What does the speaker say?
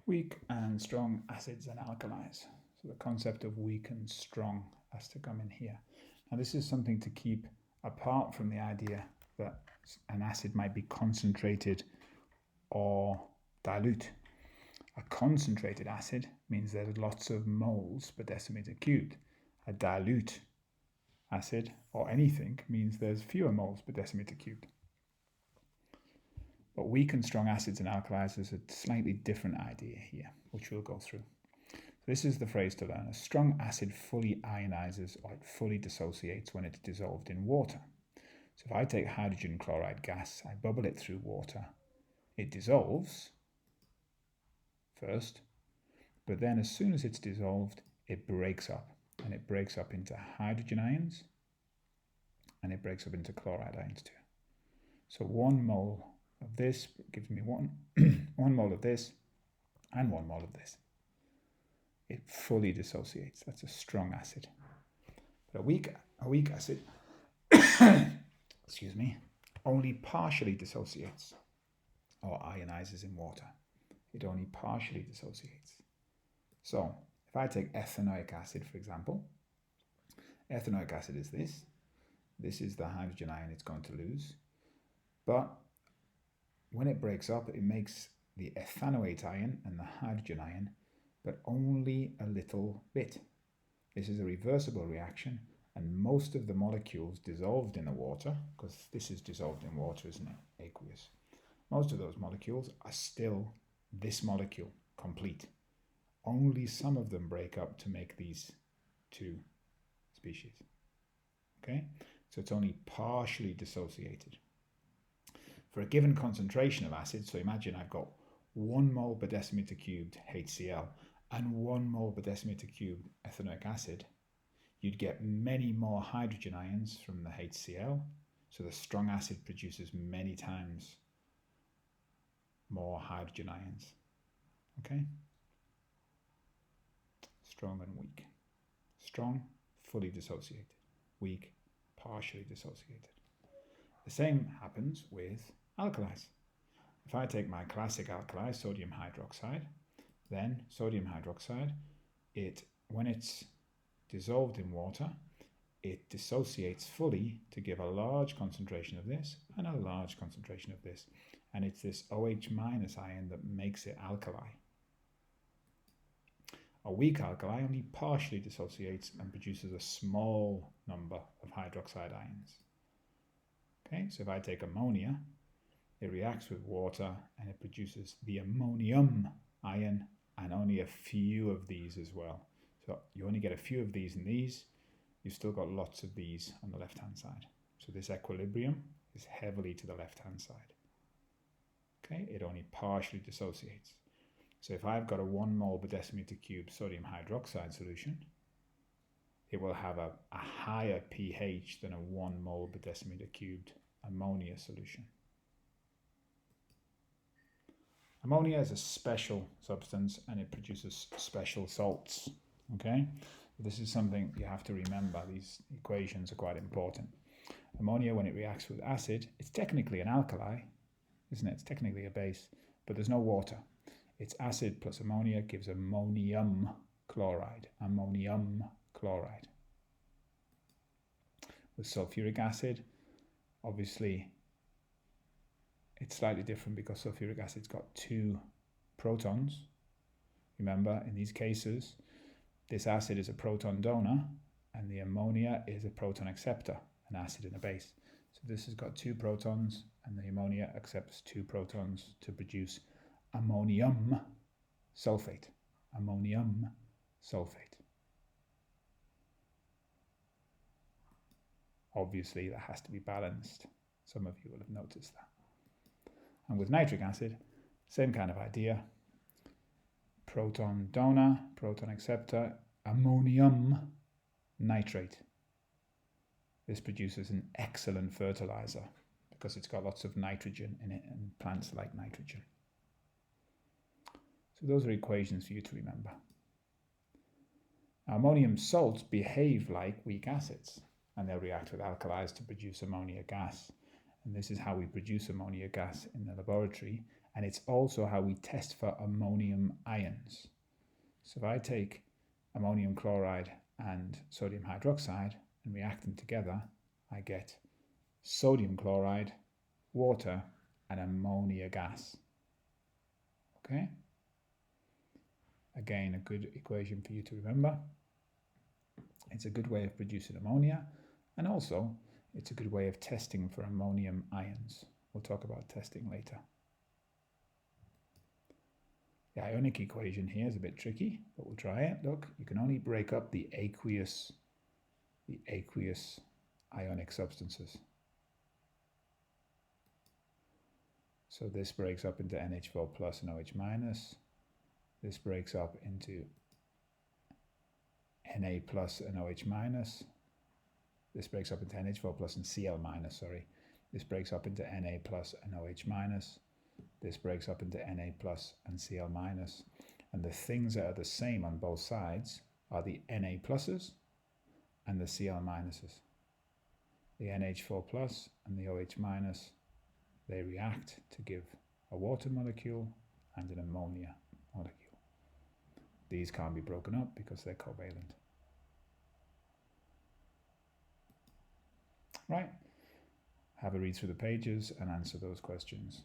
Weak and strong acids and alkalis. So the concept of weak and strong has to come in here. Now this is something to keep apart from the idea that an acid might be concentrated or dilute. A concentrated acid means there's lots of moles per decimeter cubed. A dilute acid or anything means there's fewer moles per decimeter cubed. But weak and strong acids and alkalis is a slightly different idea here, which we'll go through. This is the phrase to learn. A strong acid fully ionizes or it fully dissociates when it's dissolved in water. So if I take hydrogen chloride gas, I bubble it through water, it dissolves first, but then as soon as it's dissolved, it breaks up, and it breaks up into hydrogen ions, and it breaks up into chloride ions too. So 1 mole of this gives me 1 mole of this and 1 mole of this. It fully dissociates. That's a strong acid. But a weak acid excuse me, only partially dissociates or ionizes in water. It only partially dissociates. So if I take ethanoic acid, for example, ethanoic acid is this. This is the hydrogen ion it's going to lose. But when it breaks up, it makes the ethanoate ion and the hydrogen ion, but only a little bit. This is a reversible reaction, and most of the molecules dissolved in the water, because this is dissolved in water, isn't it, aqueous? Most of those molecules are still this molecule, complete. Only some of them break up to make these two species. Okay? So it's only partially dissociated. For a given concentration of acid, so imagine I've got 1 mole per decimeter cubed HCl and 1 mole per decimeter cubed ethanoic acid, you'd get many more hydrogen ions from the HCl, so the strong acid produces many times more hydrogen ions. Okay? Strong and weak. Strong, fully dissociated. Weak, partially dissociated. The same happens with alkalis. If I take my classic alkali, sodium hydroxide, then sodium hydroxide, when it's dissolved in water, it dissociates fully to give a large concentration of this and a large concentration of this. And it's this OH- ion that makes it alkali. A weak alkali only partially dissociates and produces a small number of hydroxide ions. Okay, so if I take ammonia, it reacts with water and it produces the ammonium ion and only a few of these as well. So you only get a few of these and these, you've still got lots of these on the left-hand side. So this equilibrium is heavily to the left-hand side. Okay, it only partially dissociates. So if I've got a 1 mole per decimeter cubed sodium hydroxide solution, it will have a higher pH than a 1 mole per decimeter cubed ammonia solution. Ammonia is a special substance and it produces special salts. Okay, this is something you have to remember. These equations are quite important. Ammonia, when it reacts with acid, it's technically an alkali, isn't it? It's technically a base, but there's no water. It's acid plus ammonia gives ammonium chloride. Ammonium chloride. With sulfuric acid, obviously, it's slightly different because sulfuric acid's got 2 protons. Remember, in these cases, this acid is a proton donor and the ammonia is a proton acceptor, an acid and a base. So this has got 2 protons and the ammonia accepts 2 protons to produce ammonium sulfate. Ammonium sulfate. Obviously, that has to be balanced. Some of you will have noticed that. And with nitric acid, same kind of idea. Proton donor, proton acceptor, ammonium nitrate. This produces an excellent fertilizer because it's got lots of nitrogen in it and plants like nitrogen. So those are equations for you to remember. Now, ammonium salts behave like weak acids and they'll react with alkalis to produce ammonia gas. And this is how we produce ammonia gas in the laboratory. And it's also how we test for ammonium ions. So if I take ammonium chloride and sodium hydroxide and react them together, I get sodium chloride, water, and ammonia gas. Okay? Again, a good equation for you to remember. It's a good way of producing ammonia, and also it's a good way of testing for ammonium ions. We'll talk about testing later. The ionic equation here is a bit tricky, but we'll try it. Look, you can only break up the aqueous ionic substances. So this breaks up into NH4 plus and OH minus. This breaks up into Na plus and OH minus. This breaks up into NH4 plus and Cl minus, sorry. This breaks up into Na plus and OH minus. This breaks up into Na plus and Cl minus. And the things that are the same on both sides are the Na pluses and the Cl minuses. The NH4 plus and the OH minus, they react to give a water molecule and an ammonia molecule. These can't be broken up because they're covalent. Right, have a read through the pages and answer those questions.